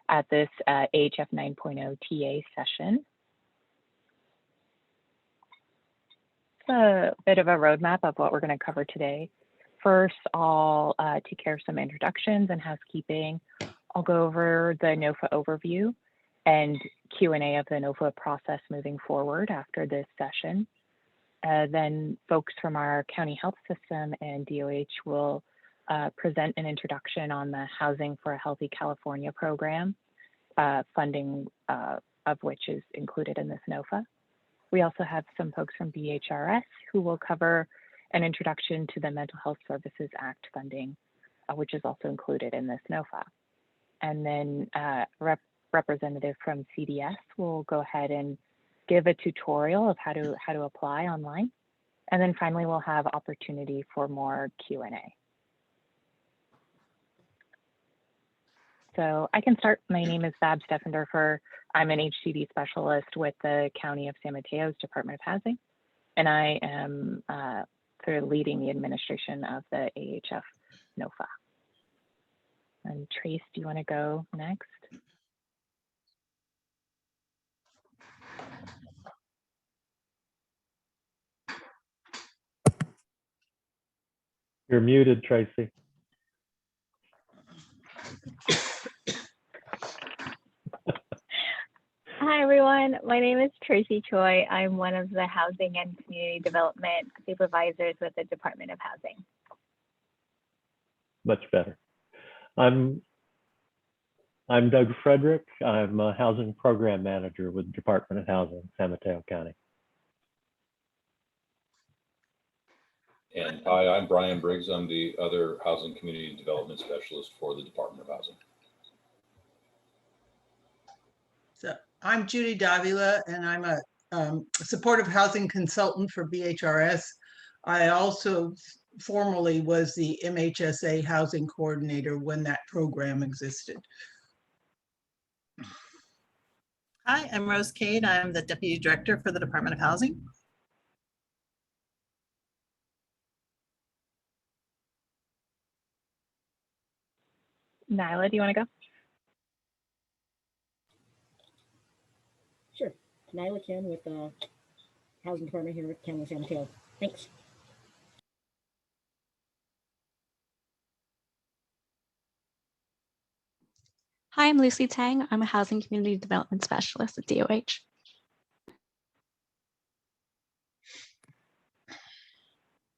at this AHF 9.0 TA session. It's a bit of a roadmap of what we're going to cover today. First, I'll take care of some introductions and housekeeping. I'll go over the NOFA overview and Q&A of the NOFA process moving forward after this session. Then folks from our county health system and DOH will present an introduction on the Housing for a Healthy California program, funding of which is included in this NOFA. We also have some folks from BHRS who will cover an introduction to the Mental Health Services Act funding, which is also included in this NOFA. And then representative from CDS will go ahead and give a tutorial of how to apply online. And then finally, we'll have opportunity for more Q&A. So I can start. My name is Babs Steffendorfer. I'm an HCD specialist with the County of San Mateo's Department of Housing, and I am sort of leading the administration of the AHF NOFA. And Trace, do you want to go next? You're muted, Tracy. Hi, everyone. My name is Tracy Choi. I'm one of the Housing and Community Development Supervisors with the Department of Housing. Much better. I'm Doug Frederick. I'm a Housing Program Manager with the Department of Housing, San Mateo County. And hi, I'm Brian Briggs. I'm the other Housing Community Development Specialist for the Department of Housing. So I'm Judy Davila, and I'm a supportive housing consultant for BHRS. I also formerly was the MHSA housing coordinator when that program existed. Hi, I'm Rose Cade. I'm the Deputy Director for the Department of Housing. Nyla, do you want to go? Sure. Nyla Ken with the Housing Department here with County of San Mateo. Thanks. Hi, I'm Lucy Tang. I'm a Housing Community Development Specialist at DOH.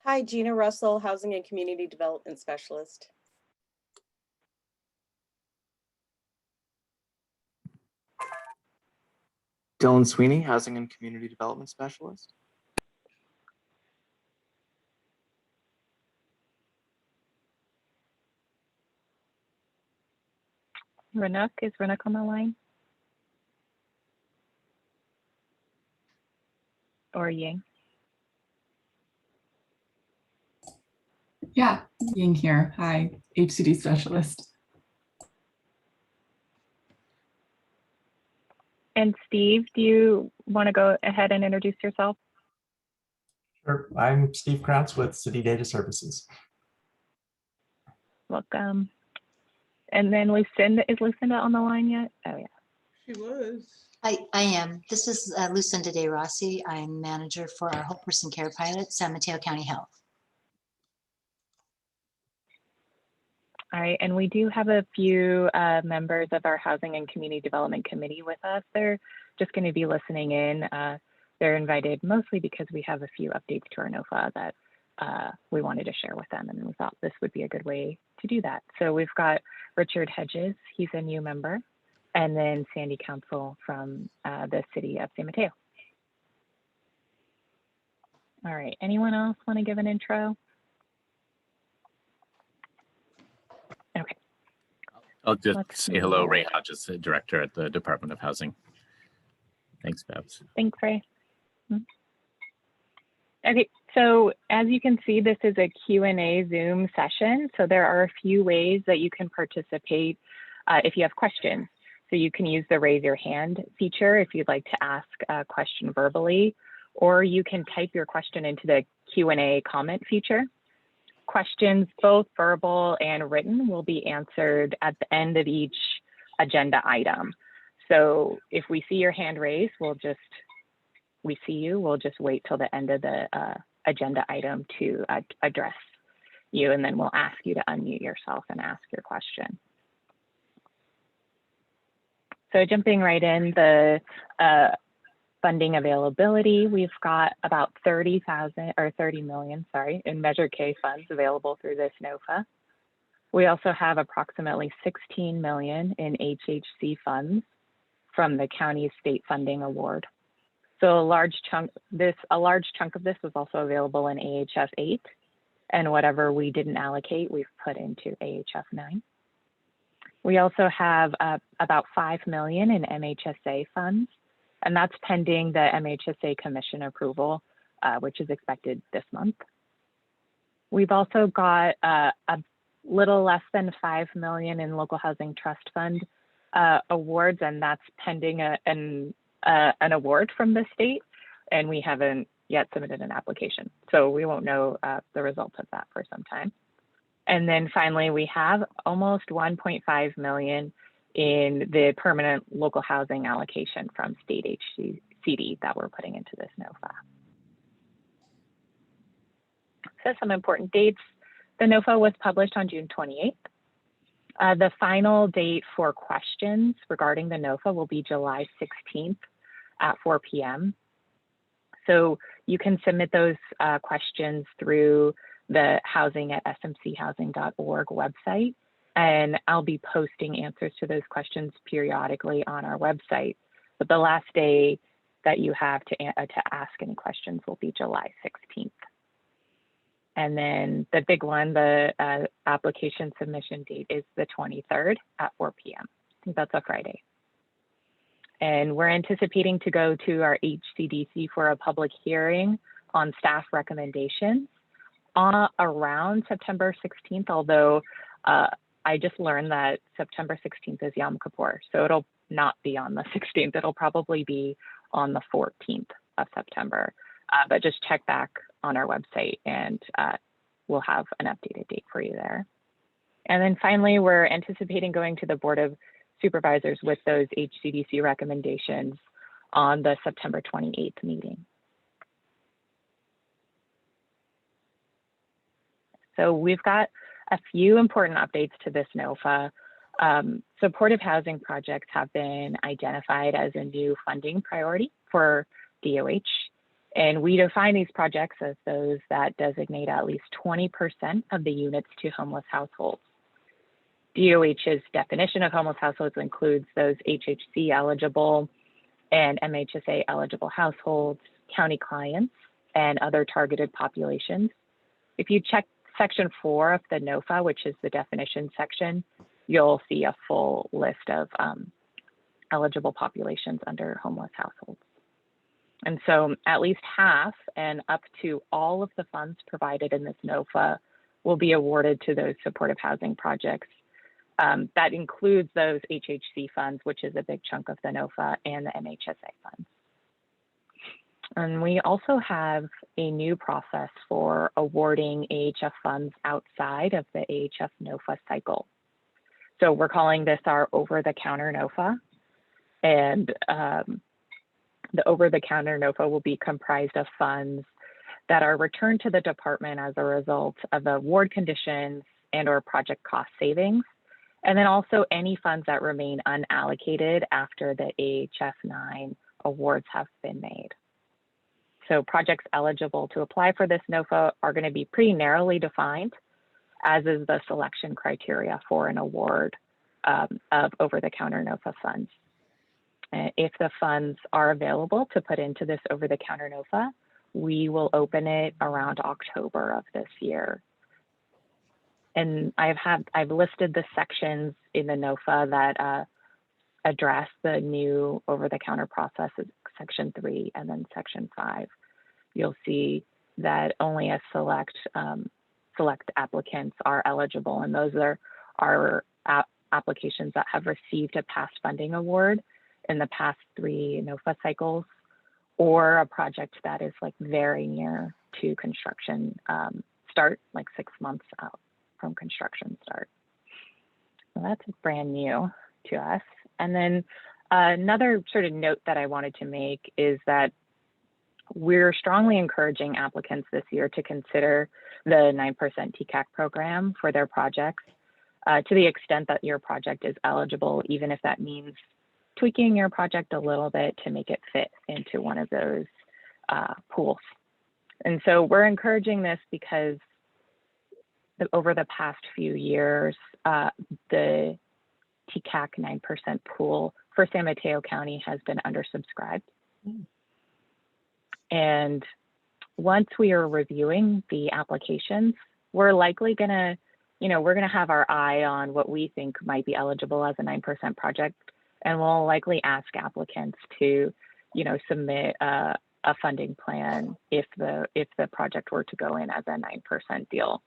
Hi, Gina Russell, Housing and Community Development Specialist. Dylan Sweeney, Housing and Community Development Specialist. Ranuk, is Ranuk on the line? Or Ying? Yeah, Ying here. Hi, HCD Specialist. And Steve, do you want to go ahead and introduce yourself? Sure. I'm Steve Krantz with City Data Services. Welcome. And then Lucinda, is Lucinda on the line yet? Oh yeah. She was. I am. This is Lucinda De Rossi. I'm manager for our Whole Person Care Pilot, San Mateo County Health. All right, and we do have a few members of our Housing and Community Development Committee with us. They're just going to be listening in. They're invited mostly because we have a few updates to our NOFA that we wanted to share with them, and we thought this would be a good way to do that. So we've got Richard Hedges, he's a new member, and then Sandy Council from the city of San Mateo. All right, anyone else want to give an intro? Okay. I'll just say hello, Ray Hodges, the director at the Department of Housing. Thanks, Babs. Thanks, Ray. Okay, so as you can see, this is a Q&A Zoom session. So there are a few ways that you can participate if you have questions. So you can use the raise your hand feature if you'd like to ask a question verbally, or you can type your question into the Q&A comment feature. Questions, both verbal and written, will be answered at the end of each agenda item. So if we see your hand raised, we'll just wait till the end of the agenda item to address you, and then we'll ask you to unmute yourself and ask your question. So jumping right in, the funding availability, we've got about 30 million, in Measure K funds available through this NOFA. We also have approximately 16 million in HHC funds from the county's state funding award. So a large chunk of this was also available in AHF 8, and whatever we didn't allocate, we've put into AHF 9. We also have about 5 million in MHSA funds, and that's pending the MHSA commission approval, which is expected this month. We've also got a little less than 5 million in local housing trust fund awards, and that's pending an award from the state, and we haven't yet submitted an application. So we won't know the results of that for some time. And then finally, we have almost 1.5 million in the permanent local housing allocation from state HCD that we're putting into this NOFA. So some important dates. The NOFA was published on June 28th. The final date for questions regarding the NOFA will be July 16th at 4 p.m. So you can submit those questions through the housing@smchousing.org website, and I'll be posting answers to those questions periodically on our website. But the last day that you have to ask any questions will be July 16th. And then the big one, the application submission date is the 23rd at 4 p.m. I think that's a Friday. And we're anticipating to go to our HCDC for a public hearing on staff recommendations around September 16th, although I just learned that September 16th is Yom Kippur, so it'll not be on the 16th. It'll probably be on the 14th of September, but just check back on our website and we'll have an updated date for you there. And then finally, we're anticipating going to the Board of Supervisors with those HCDC recommendations on the September 28th meeting. So we've got a few important updates to this NOFA. Supportive housing projects have been identified as a new funding priority for DOH. And we define these projects as those that designate at least 20% of the units to homeless households. DOH's definition of homeless households includes those HHC eligible and MHSA eligible households, county clients, and other targeted populations. If you check Section 4 of the NOFA, which is the definition section, you'll see a full list of eligible populations under homeless households. And so at least half and up to all of the funds provided in this NOFA will be awarded to those supportive housing projects. That includes those HHC funds, which is a big chunk of the NOFA, and the MHSA funds. And we also have a new process for awarding AHF funds outside of the AHF NOFA cycle. So we're calling this our over-the-counter NOFA. And the over-the-counter NOFA will be comprised of funds that are returned to the department as a result of award conditions and or project cost savings. And then also any funds that remain unallocated after the AHF 9 awards have been made. So projects eligible to apply for this NOFA are going to be pretty narrowly defined, as is the selection criteria for an award of over-the-counter NOFA funds. If the funds are available to put into this over-the-counter NOFA, we will open it around October of this year. And I've listed the sections in the NOFA that address the new over-the-counter process, Section 3 and then Section 5. You'll see that only a select applicants are eligible, and those are applications that have received a past funding award in the past 3 NOFA cycles, or a project that is like very near to construction start, like 6 months out from construction start. So that's brand new. to us. And then another sort of note that I wanted to make is that we're strongly encouraging applicants this year to consider the 9% TCAC program for their projects to the extent that your project is eligible, even if that means tweaking your project a little bit to make it fit into one of those pools. And so we're encouraging this because over the past few years, the TCAC 9% pool for San Mateo County has been undersubscribed. And once we are reviewing the applications, we're likely gonna, we're gonna have our eye on what we think might be eligible as a 9% project. And we'll likely ask applicants to, submit a funding plan if the project were to go in as a 9% deal.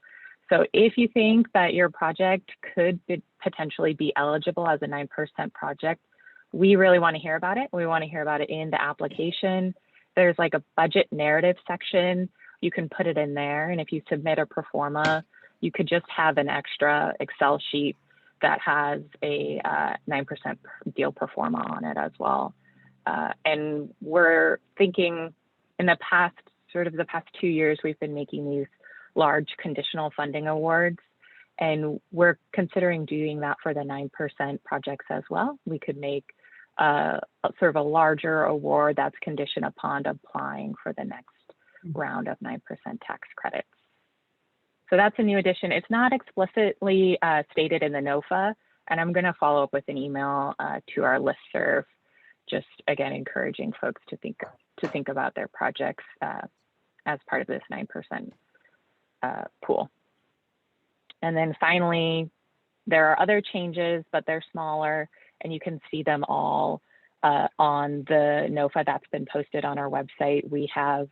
So if you think that your project could potentially be eligible as a 9% project, we really want to hear about it. We want to hear about it in the application. There's like a budget narrative section. You can put it in there. And if you submit a pro forma, you could just have an extra Excel sheet that has a 9% deal pro forma on it as well. And we're thinking in the past 2 years, we've been making these large conditional funding awards, and we're considering doing that for the 9% projects as well. We could make sort of a larger award that's conditioned upon applying for the next round of 9% tax credits. So that's a new addition. It's not explicitly stated in the NOFA, and I'm going to follow up with an email to our listserv, just again encouraging folks to think about their projects as part of this 9% pool. And then finally, there are other changes, but they're smaller, and you can see them all on the NOFA that's been posted on our website. We have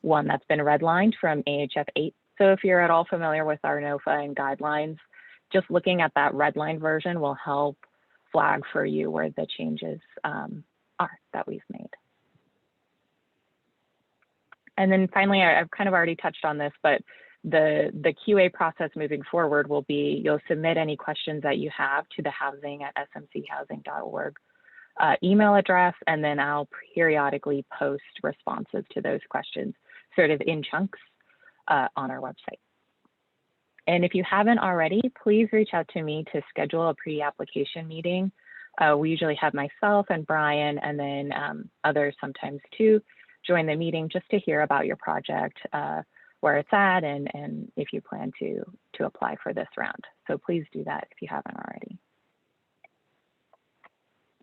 one that's been redlined from AHF 8. So if you're at all familiar with our NOFA and guidelines, just looking at that redline version will help flag for you where the changes are that we've made. And then finally, I've kind of already touched on this, but the QA process moving forward will be, you'll submit any questions that you have to the housing@smchousing.org email address, and then I'll periodically post responses to those questions sort of in chunks on our website. And if you haven't already, please reach out to me to schedule a pre-application meeting. We usually have myself and Brian, and then others sometimes too, join the meeting just to hear about your project, where it's at, and if you plan to apply for this round. So please do that if you haven't already.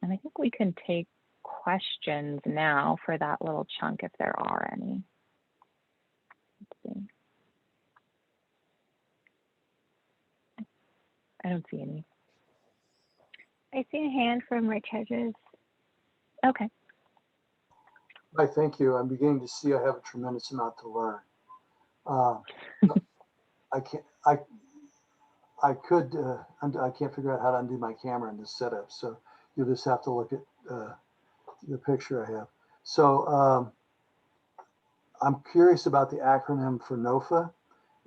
And I think we can take questions now for that little chunk if there are any. Let's see. I don't see any. I see a hand from Rich Hedges. Okay. Hi, thank you. I'm beginning to see I have a tremendous amount to learn. I can't figure out how to undo my camera in this setup, so you'll just have to look at the picture I have. So I'm curious about the acronym for NOFA,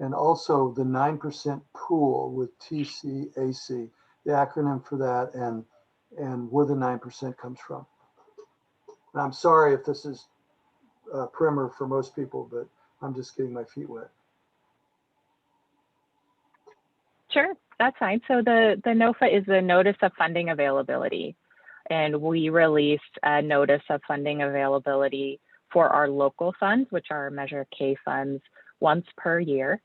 and also the 9% pool with TCAC, the acronym for that, and where the 9% comes from. And I'm sorry if this is a primer for most people, but I'm just getting my feet wet. Sure, that's fine. So the NOFA is the Notice of Funding Availability. And we release a Notice of Funding Availability for our local funds, which are Measure K funds, once per year.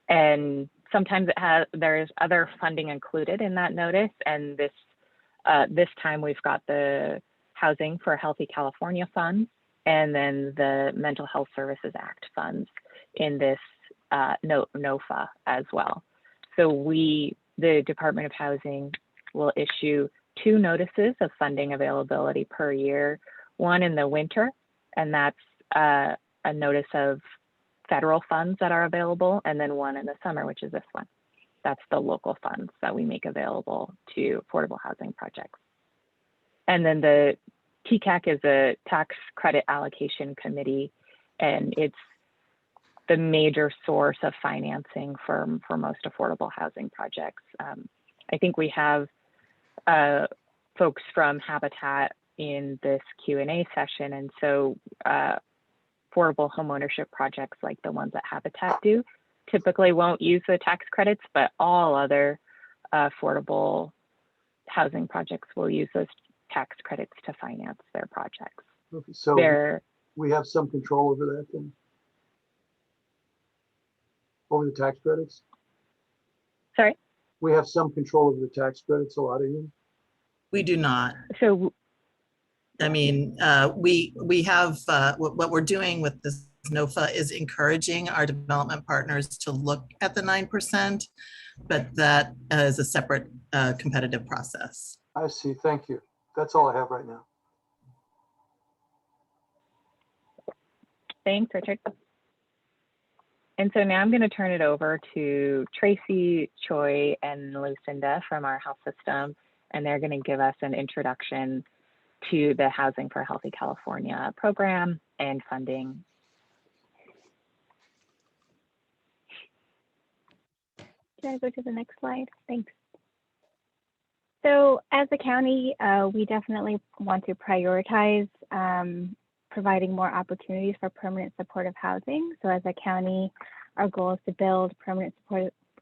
And sometimes there's other funding included in that notice. And this time we've got the Housing for Healthy California funds, and then the Mental Health Services Act funds in this NOFA as well. So the Department of Housing will issue 2 notices of funding availability per year, one in the winter, and that's a notice of federal funds that are available, and then one in the summer, which is this one. That's the local funds that we make available to affordable housing projects. And then the TCAC is a tax credit allocation committee, and it's the major source of financing for most affordable housing projects. I think we have folks from Habitat in this Q&A session. And so affordable homeownership projects like the ones that Habitat do typically won't use the tax credits, but all other affordable housing projects will use those tax credits to finance their projects. Okay, so we have some control over that then? Over the tax credits? Sorry? We have some control over the tax credits, a lot of you? We do not. So, I mean, we have, what we're doing with this NOFA is encouraging our development partners to look at the 9%, but that is a separate competitive process. I see, thank you. That's all I have right now. Thanks, Richard. And so now I'm going to turn it over to Tracy, Choi, and Lucinda from our health system, and they're going to give us an introduction to the Housing for a Healthy California program and funding. Can I go to the next slide? Thanks. So as a county, we definitely want to prioritize providing more opportunities for permanent supportive housing. So as a county, our goal is to build permanent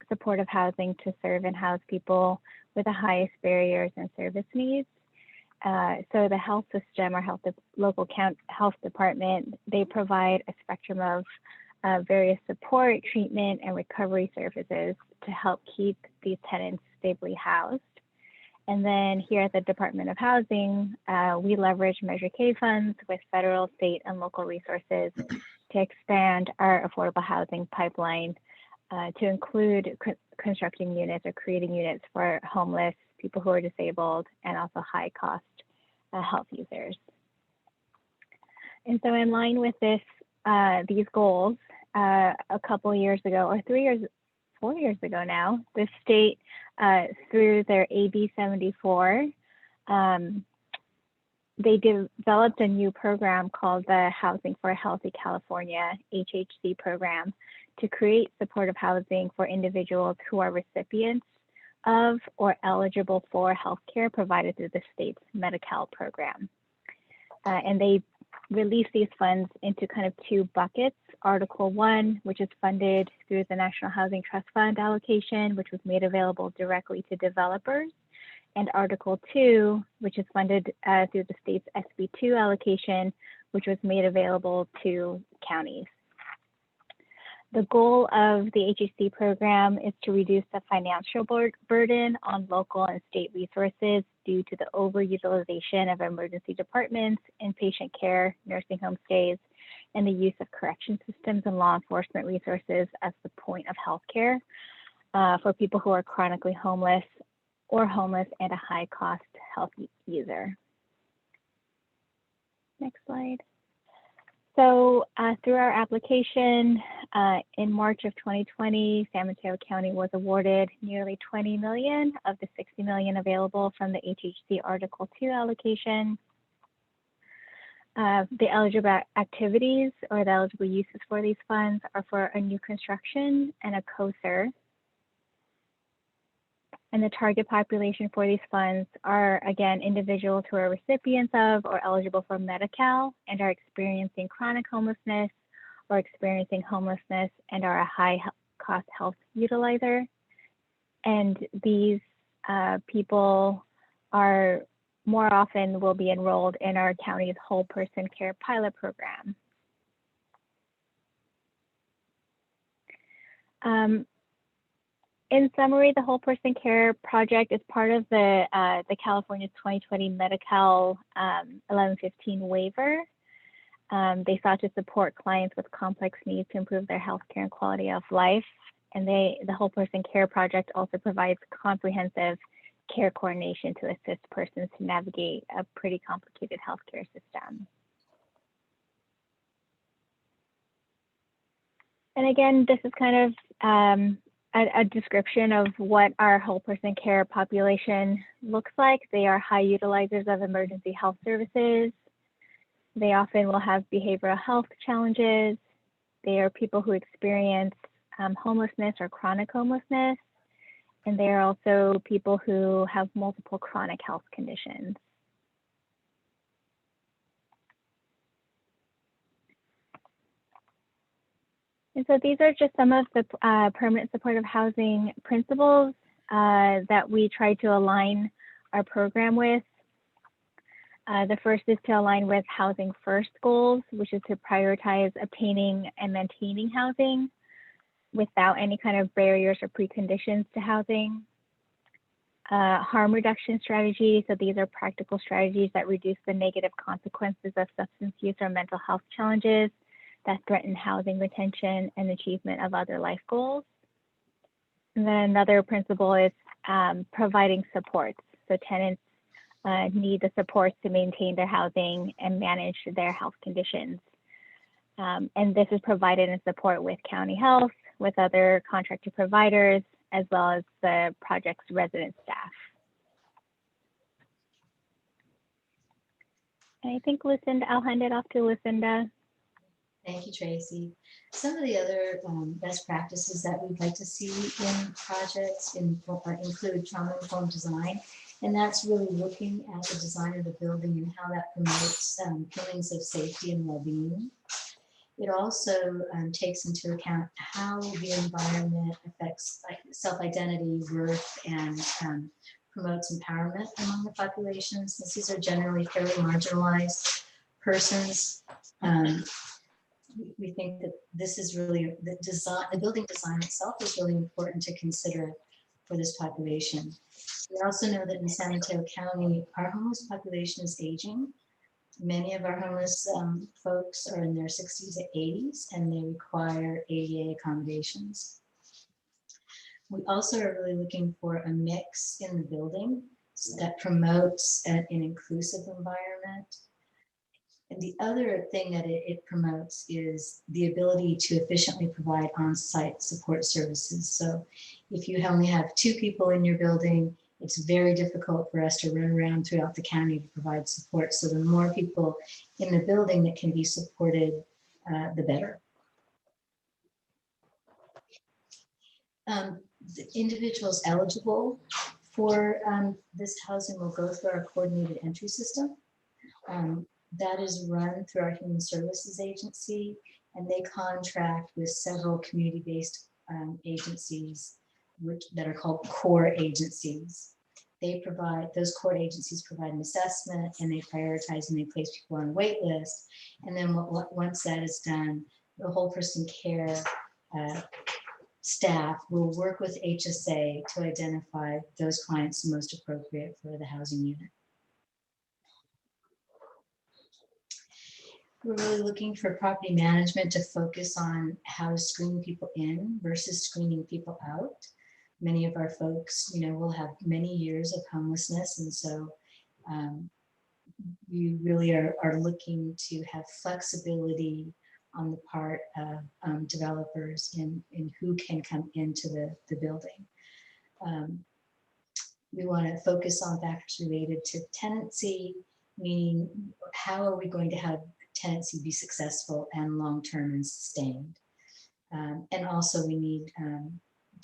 supportive housing to serve and house people with the highest barriers and service needs. So the health system, our local health department, they provide a spectrum of various support, treatment, and recovery services to help keep these tenants stably housed. And then here at the Department of Housing, we leverage Measure K funds with federal, state, and local resources to expand our affordable housing pipeline to include constructing units or creating units for homeless, people who are disabled, and also high-cost health users. And so in line with these goals, a couple years ago, or 4 years ago now, the state, through their AB 74, they developed a new program called the Housing for a Healthy California, HHC program, to create supportive housing for individuals who are recipients of or eligible for healthcare provided through the state's Medi-Cal program. And they release these funds into kind of two buckets. Article 1, which is funded through the National Housing Trust Fund allocation, which was made available directly to developers. And Article 2, which is funded through the state's SB2 allocation, which was made available to counties. The goal of the HHC program is to reduce the financial burden on local and state resources due to the overutilization of emergency departments, inpatient care, nursing home stays, and the use of correction systems and law enforcement resources as the point of healthcare for people who are chronically homeless or homeless and a high-cost health user. Next slide. So through our application in March of 2020, San Mateo County was awarded nearly 20 million of the 60 million available from the HHC Article 2 allocation. The eligible activities or the eligible uses for these funds are for a new construction and a COSER. And the target population for these funds are, again, individuals who are recipients of or eligible for Medi-Cal and are experiencing chronic homelessness or experiencing homelessness and are a high-cost health utilizer. And these people are more often will be enrolled in our county's whole person care pilot program. In summary, the Whole Person Care Project is part of the California 2020 Medi-Cal 1115 waiver. They sought to support clients with complex needs to improve their health care and quality of life. And the Whole Person Care Project also provides comprehensive care coordination to assist persons to navigate a pretty complicated healthcare system. And again, this is kind of a description of what our whole person care population looks like. They are high utilizers of emergency health services. They often will have behavioral health challenges. They are people who experience homelessness or chronic homelessness. And they are also people who have multiple chronic health conditions. And so these are just some of the permanent supportive housing principles that we try to align our program with. The first is to align with Housing First goals, which is to prioritize obtaining and maintaining housing without any kind of barriers or preconditions to housing. Harm reduction strategies, so these are practical strategies that reduce the negative consequences of substance use or mental health challenges that threaten housing retention and achievement of other life goals. And then another principle is providing supports. So tenants need the supports to maintain their housing and manage their health conditions. And this is provided in support with county health, with other contracted providers, as well as the project's resident staff. And I think Lucinda, I'll hand it off to Lucinda. Thank you, Tracy. Some of the other best practices that we'd like to see in projects include trauma-informed design, and that's really looking at the design of the building and how that promotes feelings of safety and well-being. It also takes into account how the environment affects self-identity, worth, and promotes empowerment among the population, since these are generally fairly marginalized persons. We think that this is really the building design itself is really important to consider for this population. We also know that in San Mateo County, our homeless population is aging. Many of our homeless folks are in their 60s to 80s, and they require ADA accommodations. We also are really looking for a mix in the building that promotes an inclusive environment. And the other thing that it promotes is the ability to efficiently provide on-site support services. So if you only have 2 people in your building, it's very difficult for us to run around throughout the county to provide support. So the more people in the building that can be supported, the better. The individuals eligible for this housing will go through our coordinated entry system. That is run through our Human Services Agency, and they contract with several community-based agencies that are called core agencies. Those core agencies provide an assessment, and they prioritize and they place people on a wait list. And then once that is done, the whole person care staff will work with HSA to identify those clients most appropriate for the housing unit. We're really looking for property management to focus on how to screen people in versus screening people out. Many of our folks, will have many years of homelessness, and so we really are looking to have flexibility on the part of developers in who can come into the building. We want to focus on factors related to tenancy, meaning how are we going to have tenancy be successful and long-term and sustained. And also we need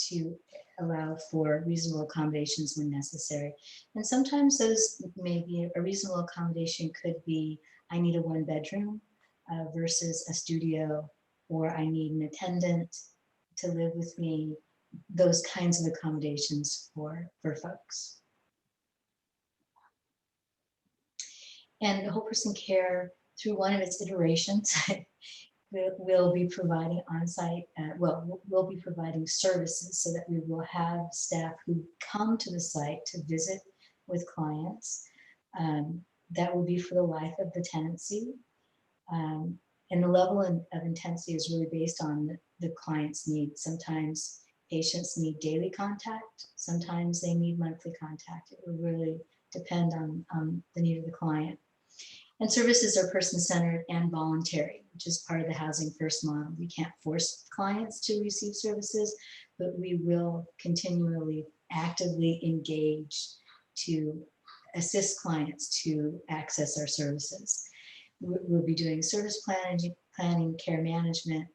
to allow for reasonable accommodations when necessary. And sometimes those may be a reasonable accommodation could be, I need a 1-bedroom versus a studio, or I need an attendant to live with me, those kinds of accommodations for folks. And whole person care, through one of its iterations, we'll be providing on-site, we'll be providing services so that we will have staff who come to the site to visit with clients. That will be for the life of the tenancy. And the level of intensity is really based on the client's needs. Sometimes patients need daily contact. Sometimes they need monthly contact. It will really depend on the need of the client. And services are person-centered and voluntary, which is part of the Housing First model. We can't force clients to receive services, but we will continually actively engage to assist clients to access our services. We'll be doing service planning, care management,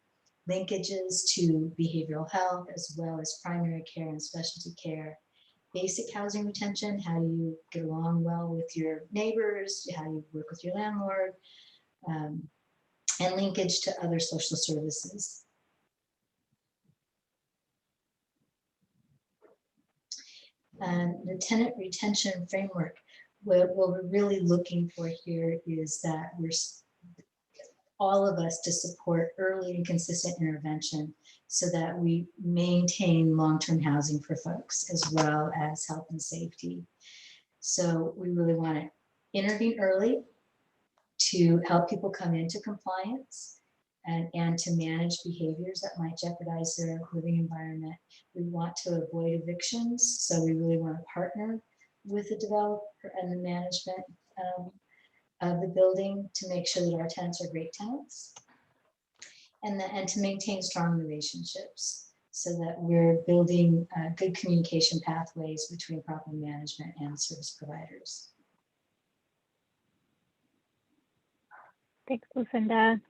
linkages to behavioral health, as well as primary care and specialty care. Basic housing retention, how do you get along well with your neighbors, how do you work with your landlord, and linkage to other social services. And the tenant retention framework, what we're really looking for here is that we're all of us to support early and consistent intervention so that we maintain long-term housing for folks as well as health and safety. So we really want to intervene early to help people come into compliance and to manage behaviors that might jeopardize their living environment. We want to avoid evictions, so we really want to partner with the developer and the management of the building to make sure that our tenants are great tenants, and to maintain strong relationships so that we're building good communication pathways between property management and service providers. Thanks, Lucinda.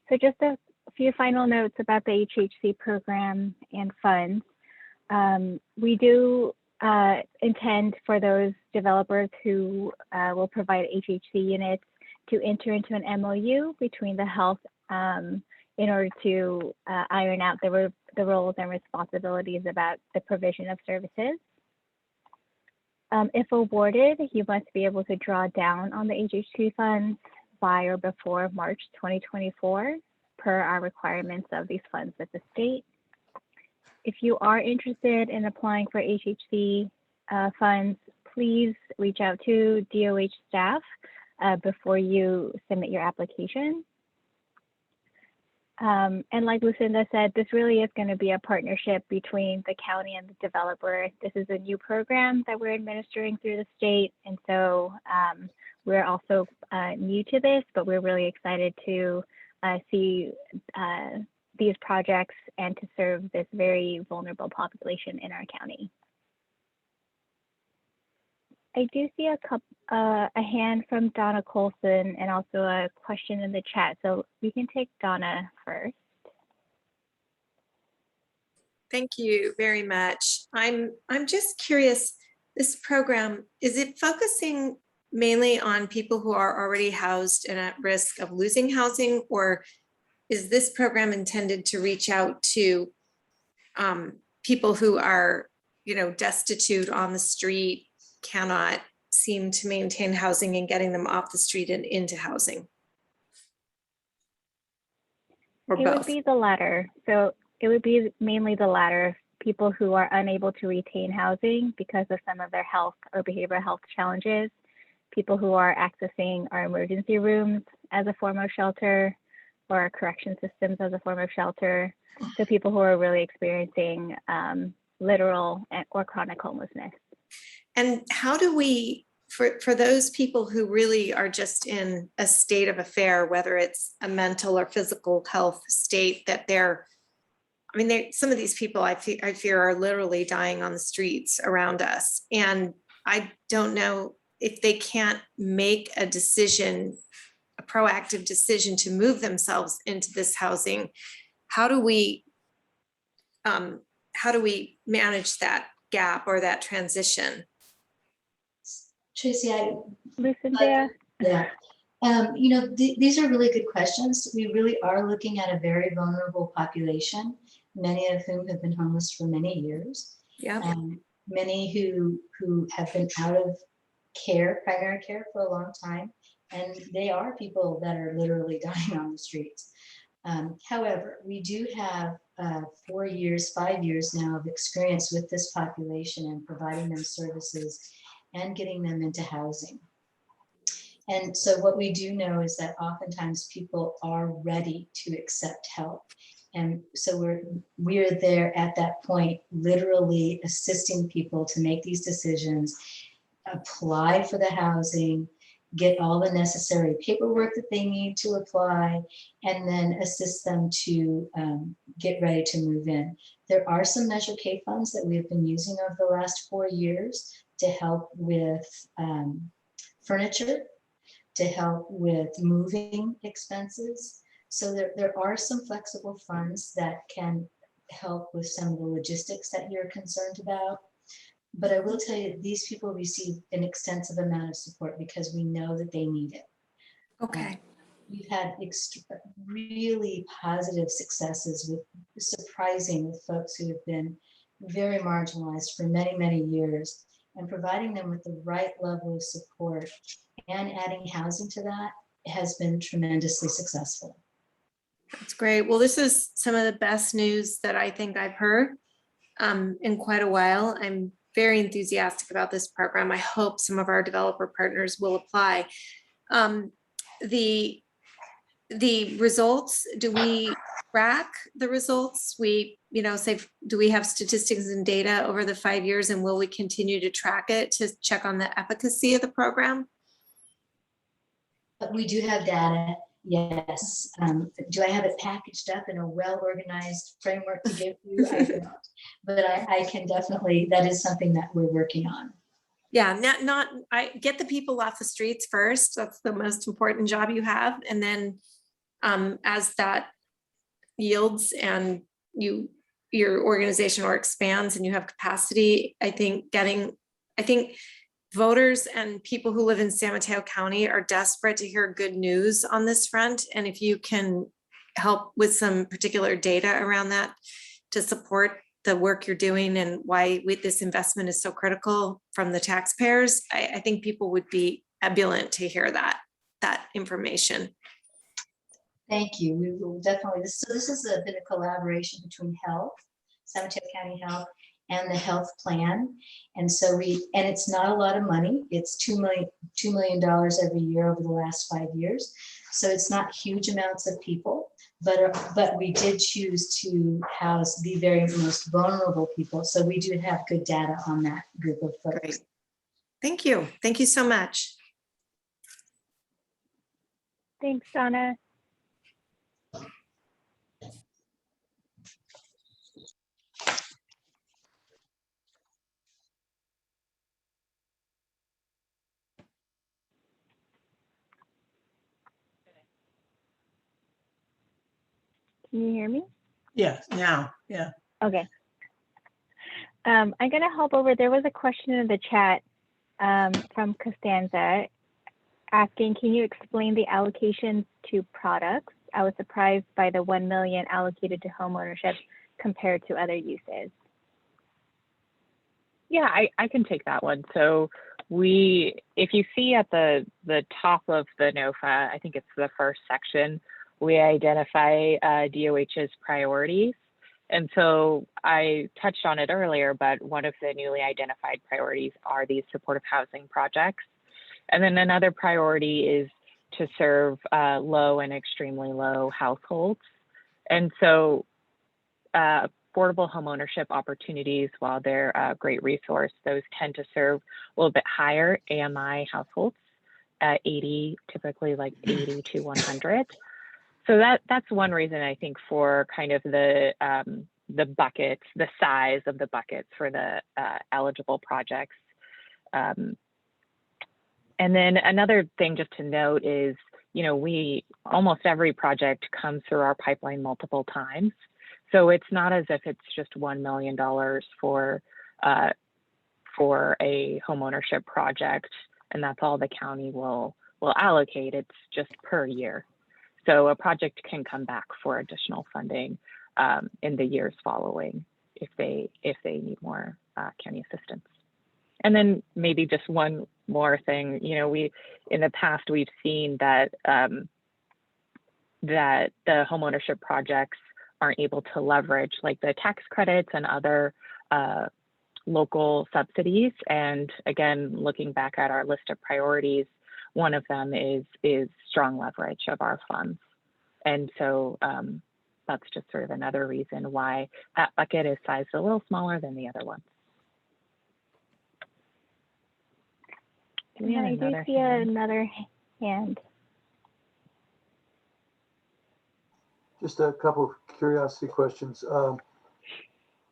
So just a few final notes about the HHC program and funds. We do intend for those developers who will provide HHC units to enter into an MOU between the health in order to iron out the roles and responsibilities about the provision of services. If awarded, you must be able to draw down on the HHC funds by or before March 2024 per our requirements of these funds with the state. If you are interested in applying for HHC funds, please reach out to DOH staff before you submit your application. And like Lucinda said, this really is going to be a partnership between the county and the developer. This is a new program that we're administering through the state. And so we're also new to this, but we're really excited to see these projects and to serve this very vulnerable population in our county. I do see a hand from Donna Colson and also a question in the chat. So we can take Donna first. Thank you very much. I'm just curious, this program, is it focusing mainly on people who are already housed and at risk of losing housing, or is this program intended to reach out to people who are, destitute on the street, cannot seem to maintain housing, and getting them off the street and into housing? Or both? It would be the latter. So it would be mainly the latter, people who are unable to retain housing because of some of their health or behavioral health challenges, people who are accessing our emergency rooms as a form of shelter, or our correction systems as a form of shelter. So people who are really experiencing literal or chronic homelessness. And how do we, for those people who really are just in a state of affair, whether it's a mental or physical health state, that some of these people I fear are literally dying on the streets around us. And I don't know if they can't make a decision, a proactive decision to move themselves into this housing. How do we manage that gap or that transition? Tracy, Lucinda. Yeah. These are really good questions. We really are looking at a very vulnerable population, many of whom have been homeless for many years. Yeah. Many who have been out of care, primary care, for a long time. And they are people that are literally dying on the streets. However, we do have 4 years, 5 years now of experience with this population and providing them services and getting them into housing. And so what we do know is that oftentimes people are ready to accept help. And so we're there at that point, literally assisting people to make these decisions, apply for the housing, get all the necessary paperwork that they need to apply, and then assist them to get ready to move in. There are some Measure K funds that we've been using over the last 4 years to help with furniture, to help with moving expenses. So there are some flexible funds that can help with some of the logistics that you're concerned about. But I will tell you, these people receive an extensive amount of support because we know that they need it. Okay. We've had really positive successes with folks who have been very marginalized for many, many years, and providing them with the right level of support and adding housing to that has been tremendously successful. That's great. Well, this is some of the best news that I think I've heard in quite a while. I'm very enthusiastic about this program. I hope some of our developer partners will apply. The results, do we track the results? We, say, do we have statistics and data over the 5 years, and will we continue to track it to check on the efficacy of the program? But we do have data, yes. Do I have it packaged up in a well-organized framework to give you? I don't. But I can definitely, that is something that we're working on. Yeah, I get the people off the streets first. That's the most important job you have. And then as that yields and your organization or expands and you have capacity, I think voters and people who live in San Mateo County are desperate to hear good news on this front. And if you can help with some particular data around that to support the work you're doing and why this investment is so critical from the taxpayers, I think people would be ebullient to hear that information. Thank you. We will definitely, so this has been a collaboration between health, San Mateo County Health, and the health plan. And so and it's not a lot of money. It's $2 million every year over the last 5 years. So it's not huge amounts of people, but we did choose to house the very most vulnerable people. So we do have good data on that group of folks. Great. Thank you. Thank you so much. Thanks, Donna. Can you hear me? Yeah, now, yeah. Okay. I'm going to hop over. There was a question in the chat from Costanza asking, can you explain the allocations to products? I was surprised by the 1 million allocated to homeownership compared to other uses. Yeah, I can take that one. So if you see at the top of the NOFA, I think it's the first section, we identify DOH's priorities. And so I touched on it earlier, but one of the newly identified priorities are these supportive housing projects. And then another priority is to serve low and extremely low households. And so affordable homeownership opportunities, while they're a great resource, those tend to serve a little bit higher AMI households, 80, typically like 80 to 100. So that's one reason I think for kind of the buckets, the size of the buckets for the eligible projects. And then another thing just to note is, almost every project comes through our pipeline multiple times. So it's not as if it's just $1 million for a homeownership project, and that's all the county will allocate. It's just per year. So a project can come back for additional funding in the years following if they need more county assistance. And then maybe just one more thing, in the past we've seen that that the homeownership projects aren't able to leverage like the tax credits and other local subsidies. And again, looking back at our list of priorities, one of them is strong leverage of our funds. And so that's just sort of another reason why that bucket is sized a little smaller than the other ones. And I do see another hand. Just a couple of curiosity questions.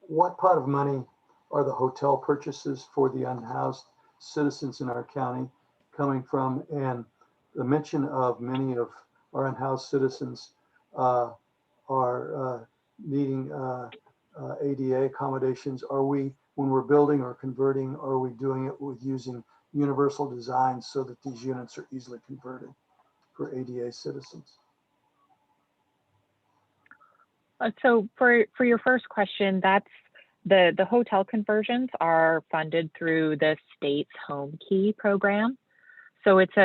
What pot of money are the hotel purchases for the unhoused citizens in our county coming from? And the mention of many of our unhoused citizens are needing ADA accommodations? Are we, when we're building or converting, are we doing it with using universal design so that these units are easily converted for ADA citizens? So for your first question, that's the hotel conversions are funded through the state's home key program. So it's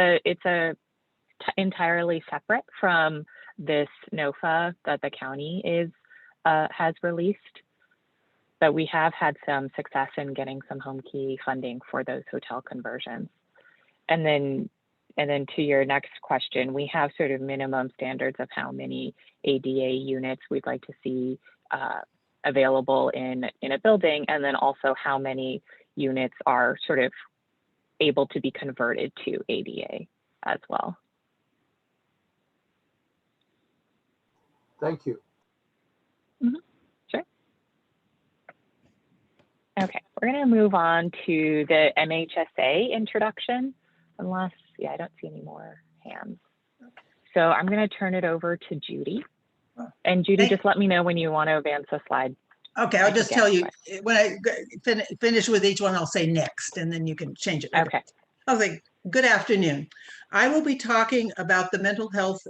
entirely separate from this NOFA that the county has released. But we have had some success in getting some home key funding for those hotel conversions. And then to your next question, we have sort of minimum standards of how many ADA units we'd like to see available in a building, and then also how many units are sort of able to be converted to ADA as well. Thank you. Mm-hmm. Sure. Okay, we're going to move on to the MHSA introduction, unless, yeah, I don't see any more hands. So I'm going to turn it over to Judy. And Judy, just let me know when you want to advance a slide. Okay, I'll just tell you, when I finish with each one, I'll say next, and then you can change it. Okay. Okay, good afternoon. I will be talking about the Mental Health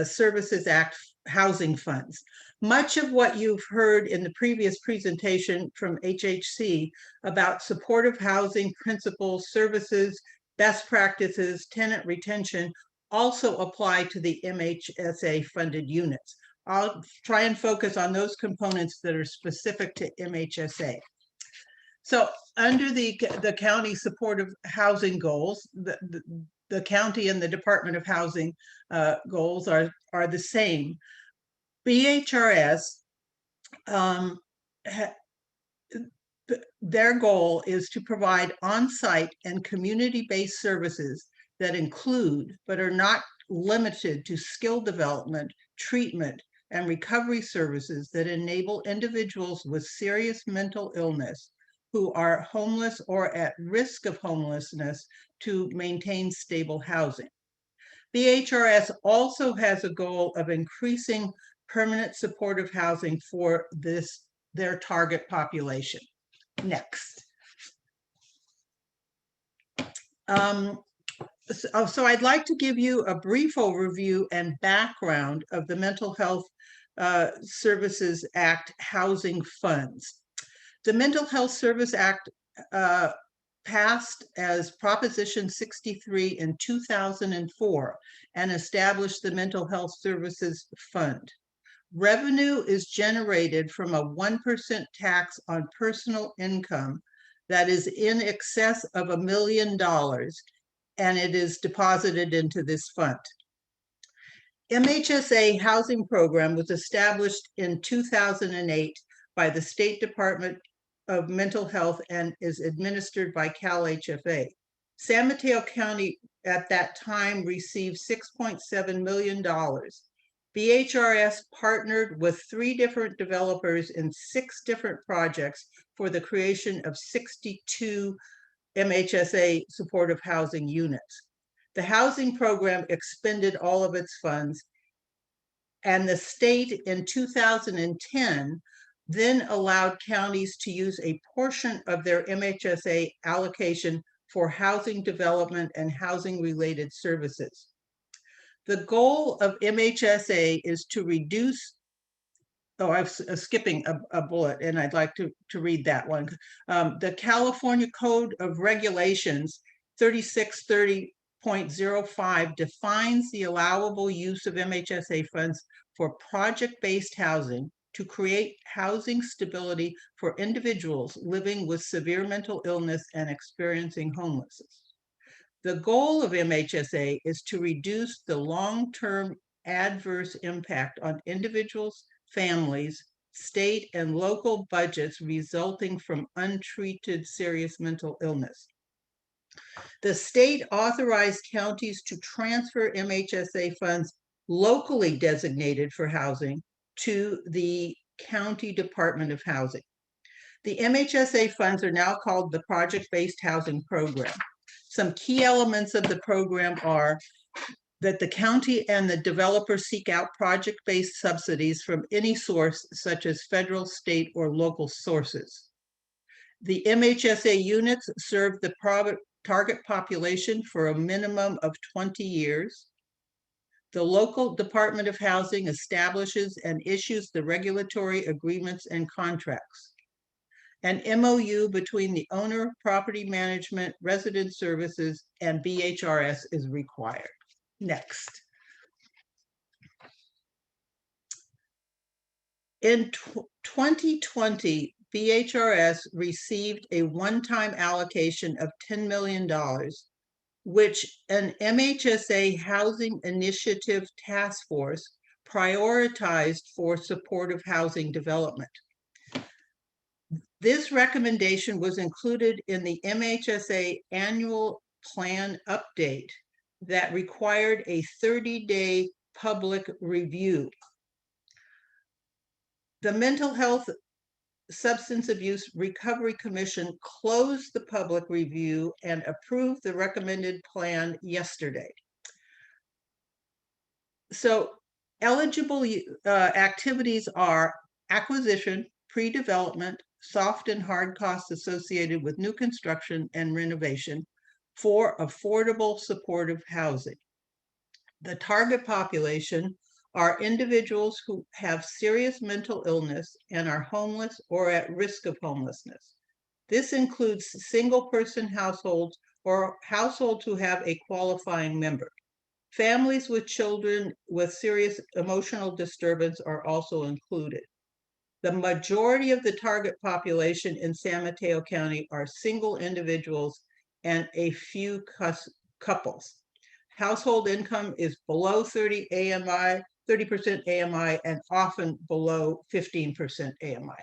Services Act housing funds. Much of what you've heard in the previous presentation from HHC about supportive housing principles, services, best practices, tenant retention also apply to the MHSA funded units. I'll try and focus on those components that are specific to MHSA. So under the county supportive housing goals, the county and the Department of Housing goals are the same. BHRS, their goal is to provide on-site and community-based services that include, but are not limited to, skill development, treatment, and recovery services that enable individuals with serious mental illness who are homeless or at risk of homelessness to maintain stable housing. BHRS also has a goal of increasing permanent supportive housing for their target population. Next. So I'd like to give you a brief overview and background of the Mental Health Services Act housing funds. The Mental Health Service Act passed as Proposition 63 in 2004 and established the Mental Health Services Fund. Revenue is generated from a 1% tax on personal income that is in excess of $1 million, and it is deposited into this fund. MHSA housing program was established in 2008 by the State Department of Mental Health and is administered by CalHFA. San Mateo County at that time received $6.7 million. BHRS partnered with 3 different developers in 6 different projects for the creation of 62 MHSA supportive housing units. The housing program expended all of its funds, and the state in 2010 then allowed counties to use a portion of their MHSA allocation for housing development and housing related services. The goal of MHSA is to reduce, oh, I'm skipping a bullet and I'd like to read that one. The California Code of Regulations 3630.05 defines the allowable use of MHSA funds for project-based housing to create housing stability for individuals living with severe mental illness and experiencing homelessness. The goal of MHSA is to reduce the long-term adverse impact on individuals, families, state and local budgets resulting from untreated serious mental illness. The state authorized counties to transfer MHSA funds locally designated for housing to the County Department of Housing. The MHSA funds are now called the Project-Based Housing Program. Some key elements of the program are that the county and the developer seek out project-based subsidies from any source such as federal, state, or local sources. The MHSA units serve the target population for a minimum of 20 years. The local Department of Housing establishes and issues the regulatory agreements and contracts. An MOU between the owner, property management, resident services, and BHRS is required. Next. In 2020, BHRS received a one-time allocation of $10 million, which an MHSA Housing Initiative Task Force prioritized for supportive housing development. This recommendation was included in the MHSA annual plan update that required a 30-day public review. The Mental Health Substance Abuse Recovery Commission closed the public review and approved the recommended plan yesterday. So eligible activities are acquisition, pre-development, soft and hard costs associated with new construction and renovation for affordable supportive housing. The target population are individuals who have serious mental illness and are homeless or at risk of homelessness. This includes single-person households or households who have a qualifying member. Families with children with serious emotional disturbance are also included. The majority of the target population in San Mateo County are single individuals and a few couples. Household income is below 30% AMI, and often below 15% AMI.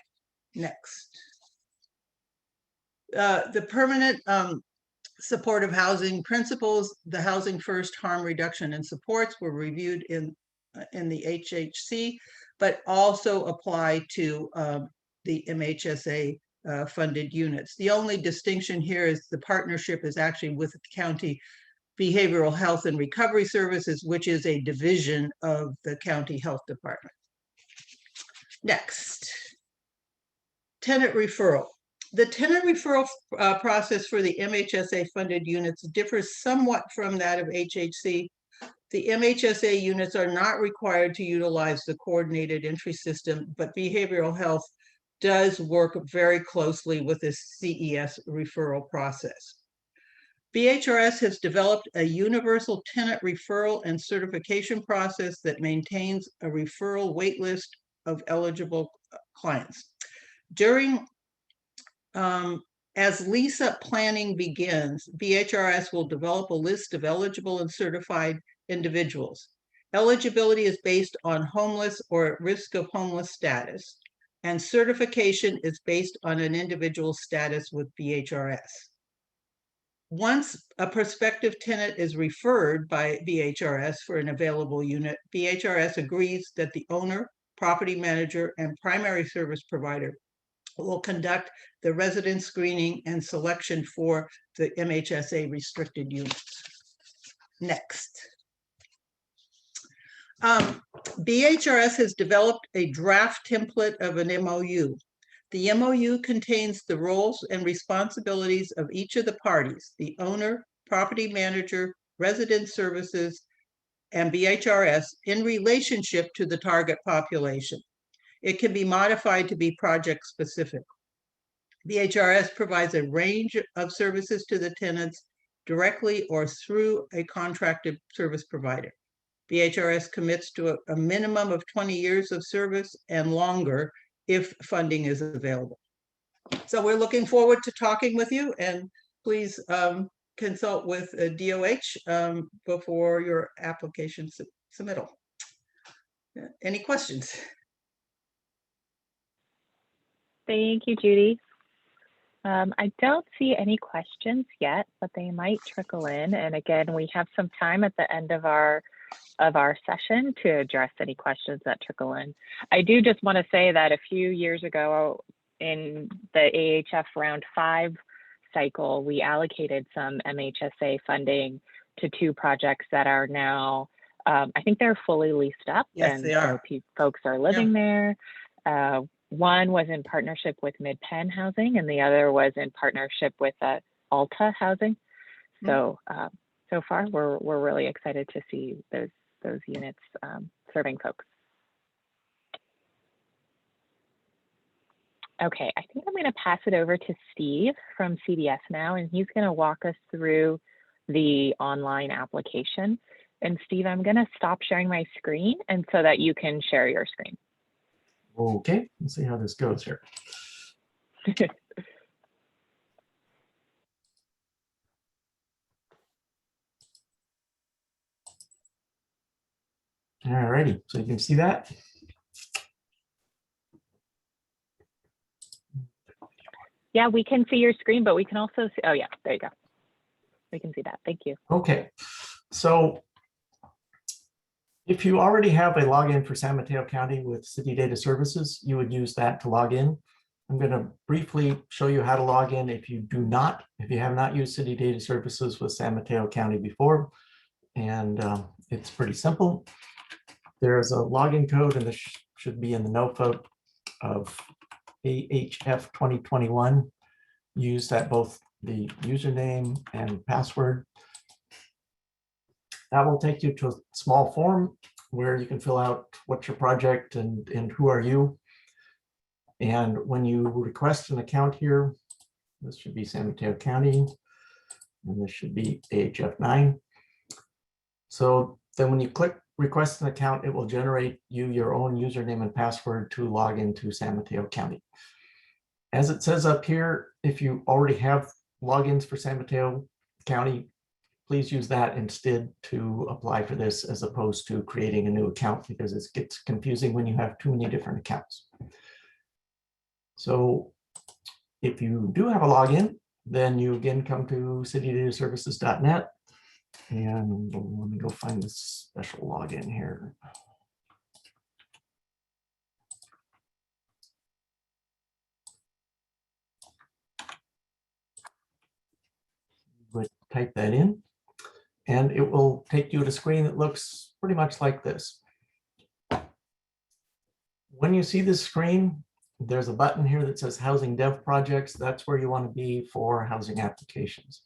Next. The permanent supportive housing principles, the Housing First Harm Reduction and Supports were reviewed in the HHC, but also apply to the MHSA funded units. The only distinction here is the partnership is actually with the county Behavioral Health and Recovery Services, which is a division of the county health department. Next, tenant referral. The tenant referral process for the MHSA funded units differs somewhat from that of HHC. The MHSA units are not required to utilize the coordinated entry system, but behavioral health does work very closely with the CES referral process. BHRS has developed a universal tenant referral and certification process that maintains a referral wait list of eligible clients. As lease-up planning begins, BHRS will develop a list of eligible and certified individuals. Eligibility is based on homeless or at risk of homeless status, and certification is based on an individual's status with BHRS. Once a prospective tenant is referred by BHRS for an available unit, BHRS agrees that the owner, property manager, and primary service provider will conduct the resident screening and selection for the MHSA restricted units. Next. BHRS has developed a draft template of an MOU. The MOU contains the roles and responsibilities of each of the parties, the owner, property manager, resident services, and BHRS in relationship to the target population. It can be modified to be project specific. BHRS provides a range of services to the tenants directly or through a contracted service provider. BHRS commits to a minimum of 20 years of service and longer if funding is available. So we're looking forward to talking with you, and please consult with DOH before your application submittal. Any questions? Thank you, Judy. I don't see any questions yet, but they might trickle in. And again, we have some time at the end of our session to address any questions that trickle in. I do just want to say that a few years ago in the AHF round 5 cycle, we allocated some MHSA funding to 2 projects that are now, I think they're fully leased up. Yes, and they so are. folks are living there. One was in partnership with Mid-Penn Housing, and the other was in partnership with Alta Housing. So so far, we're really excited to see those units serving folks. Okay, I think I'm going to pass it over to Steve from CDS now, and he's going to walk us through the online application. And Steve, I'm going to stop sharing my screen and so that you can share your screen. Okay, let's see how this goes here. All righty, so you can see that. Yeah, we can see your screen, but we can also see, oh yeah, there you go. We can see that, thank you. Okay, so if you already have a login for San Mateo County with City Data Services, you would use that to log in. I'm going to briefly show you how to log in if you have not used City Data Services with San Mateo County before. And it's pretty simple. There's a login code, and this should be in the NOFA of AHF 2021, used at both the username and password. That will take you to a small form where you can fill out what's your project and who are you. And when you request an account here, this should be San Mateo County, and this should be AHF 9. So then when you click request an account, it will generate you your own username and password to log into San Mateo County. As it says up here, if you already have logins for San Mateo County, please use that instead to apply for this, as opposed to creating a new account, because it gets confusing when you have too many different accounts. So if you do have a login, then you again come to citydataservices.net, and let me go find this special login here. But type that in, and it will take you to a screen that looks pretty much like this. When you see this screen, there's a button here that says Housing Dev Projects. That's where you want to be for housing applications.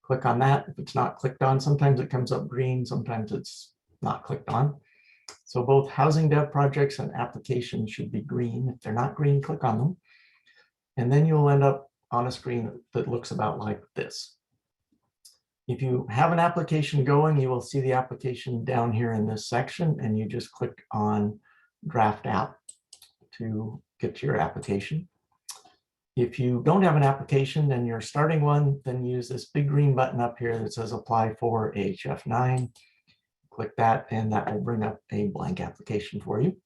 Click on that. If it's not clicked on, sometimes it comes up green, sometimes it's not clicked on. So both Housing Dev Projects and applications should be green. If they're not green, click on them. And then you'll end up on a screen that looks about like this. If you have an application going, you will see the application down here in this section, and you just click on Draft App to get to your application. If you don't have an application and you're starting one, then use this big green button up here that says Apply for AHF 9. Click that, and that will bring up a blank application for you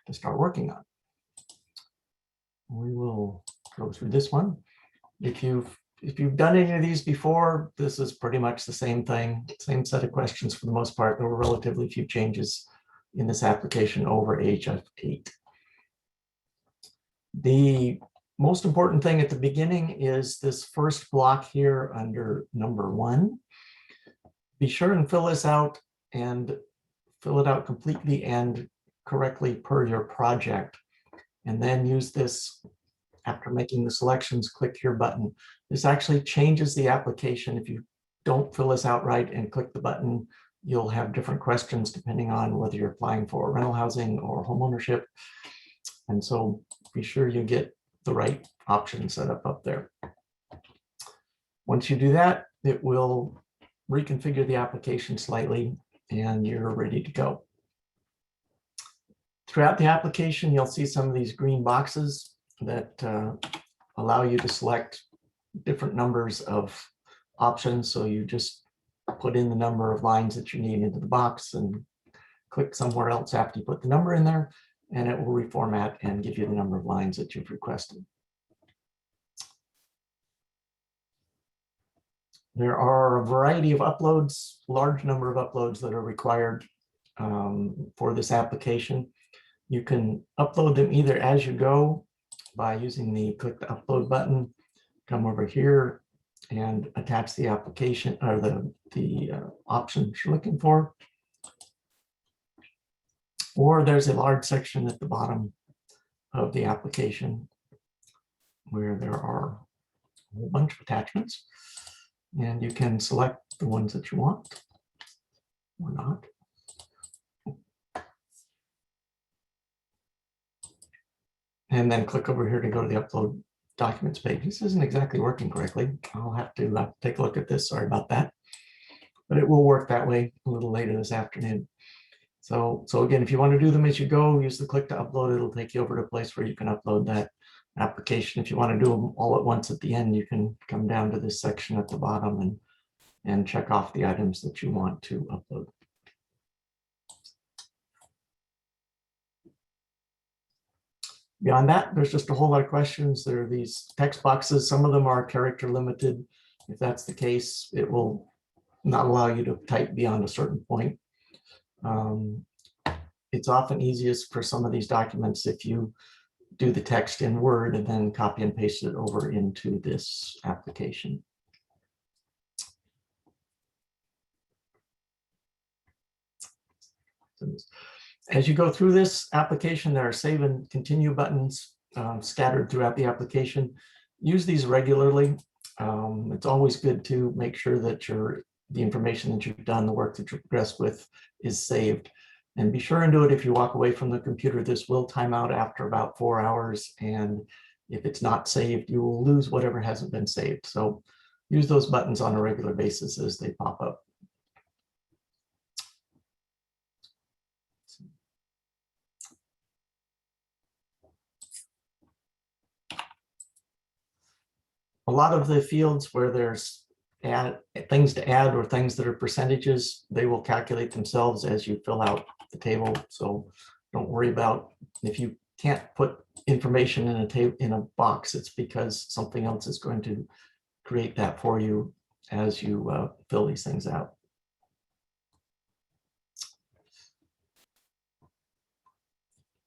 to start working on. We will go through this one. If you've done any of these before, this is pretty much the same thing, same set of questions for the most part. There were relatively few changes in this application over AHF 8. The most important thing at the beginning is this first block here under number 1. Be sure and fill this out, and fill it out completely and correctly per your project. And then use this, after making the selections, click here button. This actually changes the application. If you don't fill this out right and click the button, you'll have different questions depending on whether you're applying for rental housing or homeownership. And so be sure you get the right option set up there. Once you do that, it will reconfigure the application slightly, and you're ready to go. Throughout the application, you'll see some of these green boxes that allow you to select different numbers of options. So you just put in the number of lines that you need into the box and click somewhere else after you put the number in there, and it will reformat and give you the number of lines that you've requested. There are a variety of uploads, large number of uploads that are required for this application. You can upload them either as you go by using the click the upload button, come over here and attach the application or the options you're looking for. Or there's a large section at the bottom of the application where there are a whole bunch of attachments, and you can select the ones that you want or not. And then click over here to go to the upload documents page. This isn't exactly working correctly. I'll have to take a look at this. Sorry about that. But it will work that way a little later this afternoon. So again, if you want to do them as you go, use the click to upload. It'll take you over to a place where you can upload that application. If you want to do them all at once at the end, you can come down to this section at the bottom and check off the items that you want to upload. Beyond that, there's just a whole lot of questions. There are these text boxes. Some of them are character limited. If that's the case, it will not allow you to type beyond a certain point. It's often easiest for some of these documents if you do the text in Word and then copy and paste it over into this application. As you go through this application, there are save and continue buttons scattered throughout the application. Use these regularly. It's always good to make sure that the information that you've done, the work that you progressed with, is saved. And be sure and do it if you walk away from the computer. This will time out after about 4 hours. And if it's not saved, you will lose whatever hasn't been saved. So use those buttons on a regular basis as they pop up. A lot of the fields where there's things to add or things that are percentages, they will calculate themselves as you fill out the table. So don't worry about if you can't put information in a table in a box, it's because something else is going to create that for you as you fill these things out.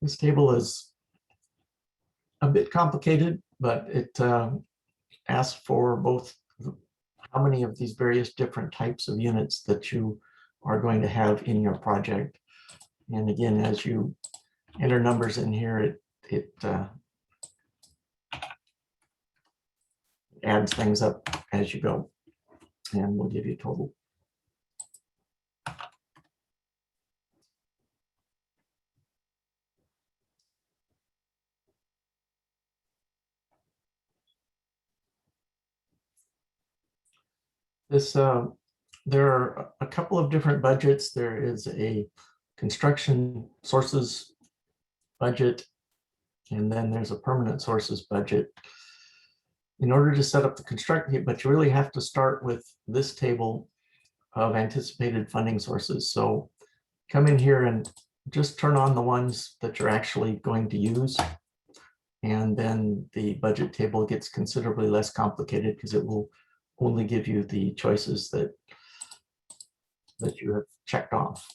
This table is a bit complicated, but it asks for both how many of these various different types of units that you are going to have in your project. And again, as you enter numbers in here, it adds things up as you go, and we'll give you a total. There are a couple of different budgets. There is a construction sources budget, and then there's a permanent sources budget. In order to set up the construction, but you really have to start with this table of anticipated funding sources. So come in here and just turn on the ones that you're actually going to use. And then the budget table gets considerably less complicated because it will only give you the choices that you have checked off.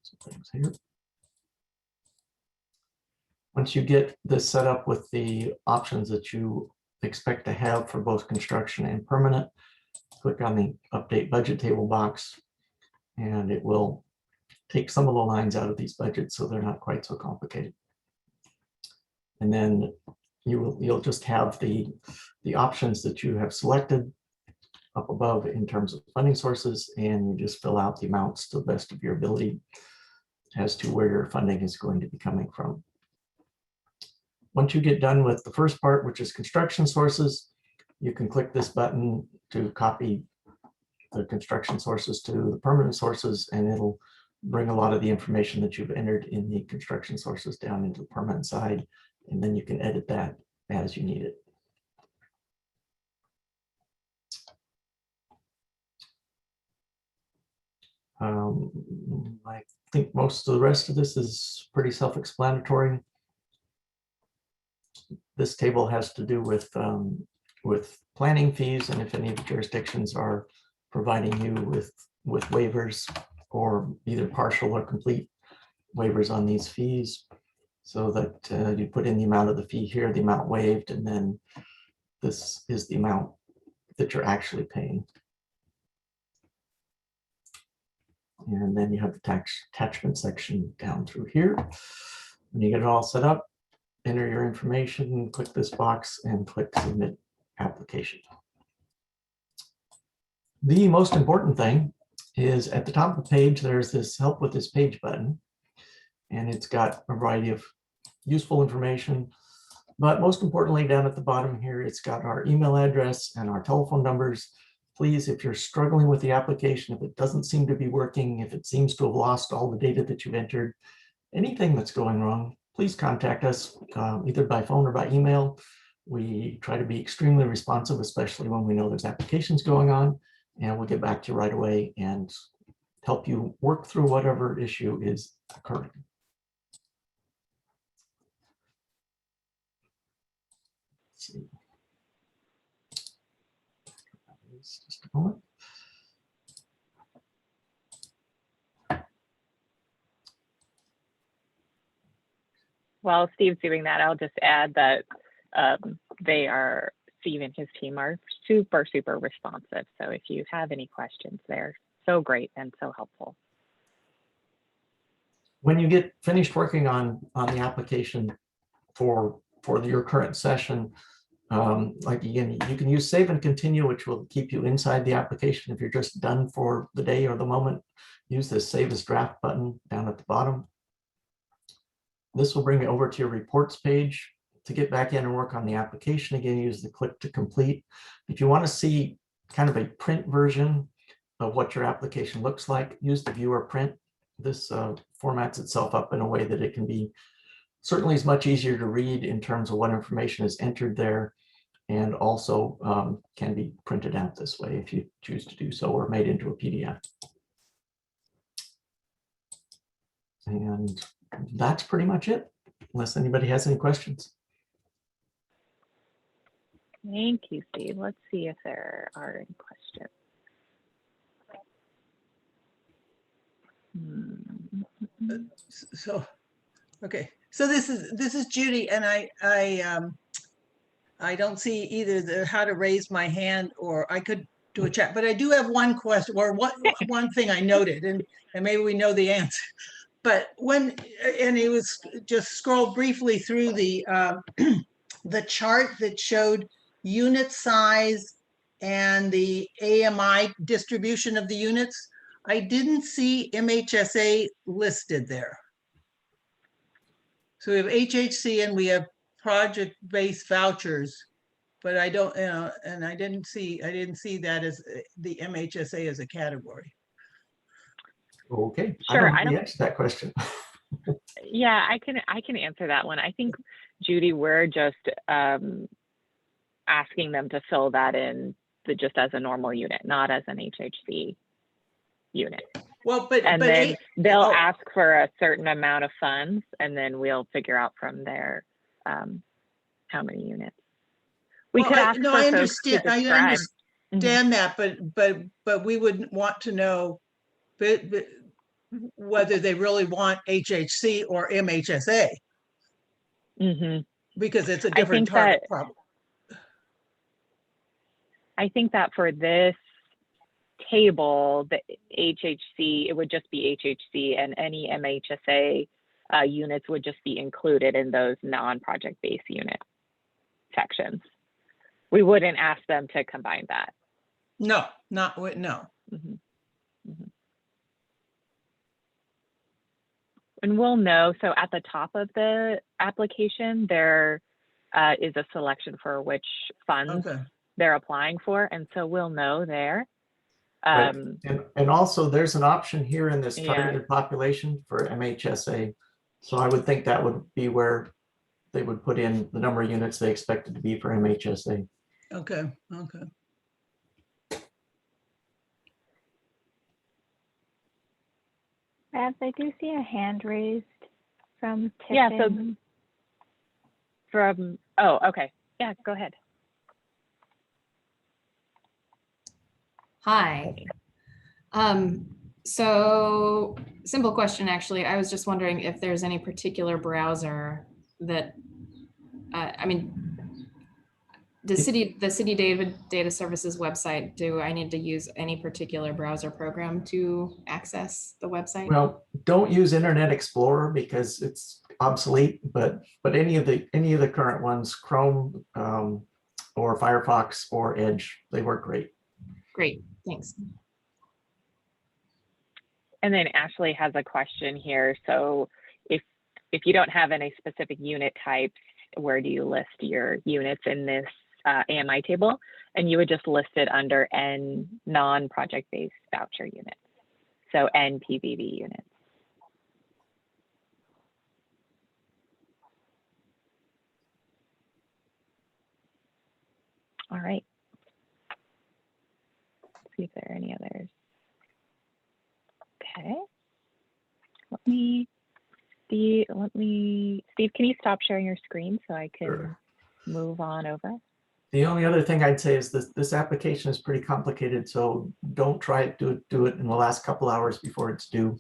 Some things here. Once you get this set up with the options that you expect to have for both construction and permanent, click on the update budget table box, and it will take some of the lines out of these budgets so they're not quite so complicated. And then you'll just have the options that you have selected up above in terms of funding sources, and you just fill out the amounts to the best of your ability as to where your funding is going to be coming from. Once you get done with the first part, which is construction sources, you can click this button to copy the construction sources to the permanent sources, and it'll bring a lot of the information that you've entered in the construction sources down into the permanent side, and then you can edit that as you need it. I think most of the rest of this is pretty self-explanatory. This table has to do with planning fees, and if any of the jurisdictions are providing you with waivers or either partial or complete waivers on these fees. so that you put in the amount of the fee here, the amount waived, and then this is the amount that you're actually paying. And then you have the tax attachment section down through here. When you get it all set up, enter your information, click this box, and click Submit Application. The most important thing is at the top of the page, there's this Help with this page button, and it's got a variety of useful information. But most importantly, down at the bottom here, it's got our email address and our telephone numbers. Please, if you're struggling with the application, if it doesn't seem to be working, if it seems to have lost all the data that you've entered, anything that's going wrong, please contact us either by phone or by email. We try to be extremely responsive, especially when we know there's applications going on, and we'll get back to you right away and help you work through whatever issue is occurring. Let's see. Just a moment. While Steve's doing that, I'll just add that Steve and his team are super, super responsive. So if you have any questions, they're so great and so helpful. When you get finished working on the application for your current session, like again, you can use Save and Continue, which will keep you inside the application. If you're just done for the day or the moment, use this Save as Draft button down at the bottom. This will bring you over to your reports page. To get back in and work on the application, again, use the Click to Complete. If you want to see kind of a print version of what your application looks like, use the View or Print. This formats itself up in a way that it can be certainly is much easier to read in terms of what information is entered there, and also can be printed out this way if you choose to do so, or made into a PDF. And that's pretty much it, unless anybody has any questions. Thank you, Steve. Let's see if there are any questions. So, okay. So this is Judy, and I don't see either how to raise my hand, or I could do a chat, but I do have one question, or one thing I noted, and maybe we know the answer. But and it was just scroll briefly through the the chart that showed unit size and the AMI distribution of the units. I didn't see MHSA listed there. So we have HHC and we have project-based vouchers, but I don't, and I didn't see that as the MHSA as a category. Okay, sure. I don't answer that question. Yeah, I can answer that one. I think, Judy, we're just asking them to fill that in just as a normal unit, not as an HHC unit. Well, but then they'll ask for a certain amount of funds, and then we'll figure out from there how many units. We could ask no, for I folks to understand. I describe. understand that, but we would want to know whether they really want HHC or MHSA, because it's a different target problem. I think that for this table, the HHC, it would just be HHC, and any MHSA units would just be included in those non-project based unit sections. We wouldn't ask them to combine that. No. And we'll know, so at the top of the application, there is a selection for which funds they're applying for. And so we'll know there. Right. And also there's an option here in this targeted population for MHSA. So I would think that would be where they would put in the number of units they expected to be for MHSA. Okay. Babs, I do see a hand raised from Tiffin. Yeah, so okay. Yeah, go ahead. Hi. So simple question, actually. I was just wondering if there's any particular browser that, I mean, the city data services website, do I need to use any particular browser program to access the website? Well, don't use Internet Explorer because it's obsolete, but any of the current ones, Chrome or Firefox or Edge, they work great. Great, thanks. And then Ashley has a question here. So if you don't have any specific unit types, where do you list your units in this AMI table? And you would just list it under N non-project-based voucher units. So NPVV units. All right. Let's see if there are any others. Okay. Steve, can you stop sharing your screen so I can Sure. move on over? The only other thing I'd say is this application is pretty complicated, so don't try to do it in the last couple hours before it's due.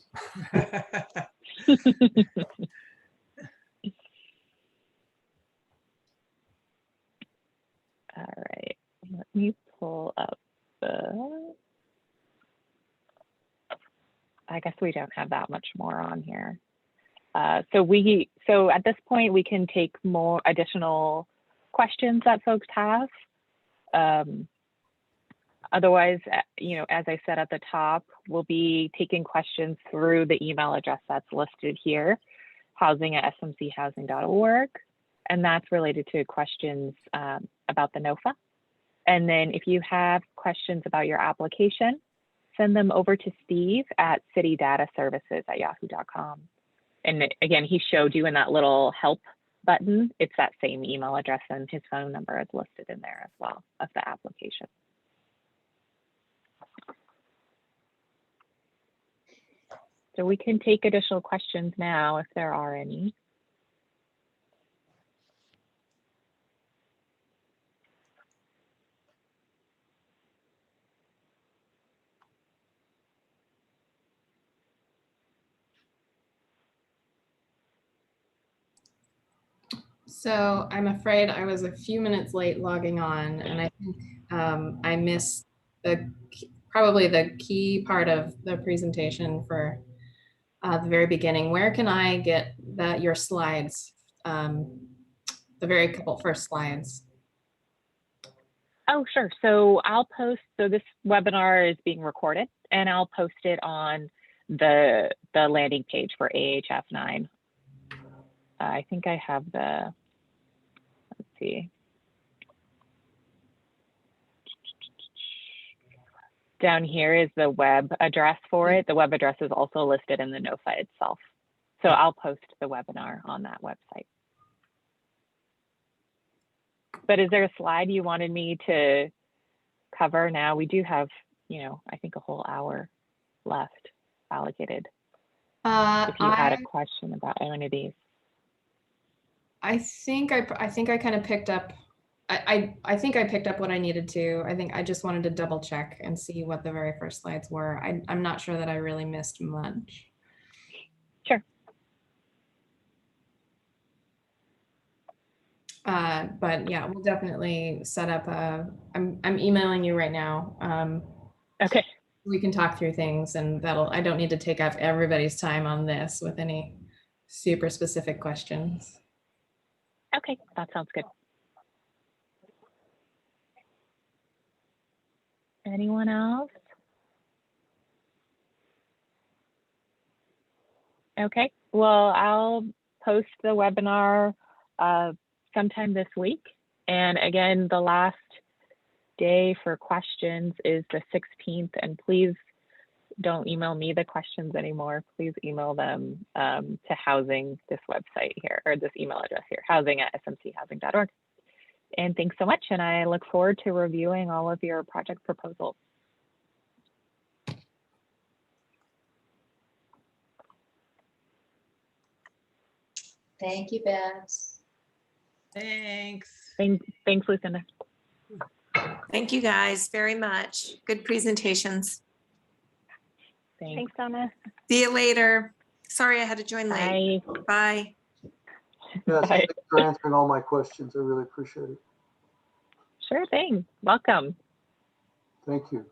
All right, let me pull up the, I guess we don't have that much more on here. So at this point, we can take more additional questions that folks have. Otherwise, as I said at the top, we'll be taking questions through the email address that's listed here, housing@smchousing.org. And that's related to questions about the NOFA. And then if you have questions about your application, send them over to Steve at citydataservices@yahoo.com. And again, he showed you in that little help button, it's that same email address, and his phone number is listed in there as well of the application. So we can take additional questions now if there are any. So I'm afraid I was a few minutes late logging on, and I think I missed probably the key part of the presentation for the very beginning. Where can I get your slides, the very couple first slides? Oh, sure. So I'll post, so this webinar is being recorded, and I'll post it on the landing page for AHF 9. I think I have the, let's see. Down here is the web address for it. The web address is also listed in the NOFA itself. So I'll post the webinar on that website. But is there a slide you wanted me to cover now? We do have, I think a whole hour left allocated. If you had a question about any of these. I think I kind of picked up, I think I picked up what I needed to. I think I just wanted to double check and see what the very first slides were. I'm not sure that I really missed much. Sure. But yeah, we'll definitely set up I'm emailing you right now. Okay. We can talk through things, and I don't need to take up everybody's time on this with any super specific questions. Okay, that sounds good. Anyone else? Okay, well, I'll post the webinar sometime this week. And again, the last day for questions is the 16th, and please don't email me the questions anymore. Please email them to housing, this website here, or this email address here, housing@smchousing.org. And thanks so much. And I look forward to reviewing all of your project proposals. Thank you, Babs. Thanks. Thanks, Lucinda. Thank you guys very much. Good presentations. Thanks, Donna. See you later. Sorry I had to join late. Bye. Yes, Bye. thanks for answering all my questions. I really appreciate it. Sure thing. Welcome. Thank you.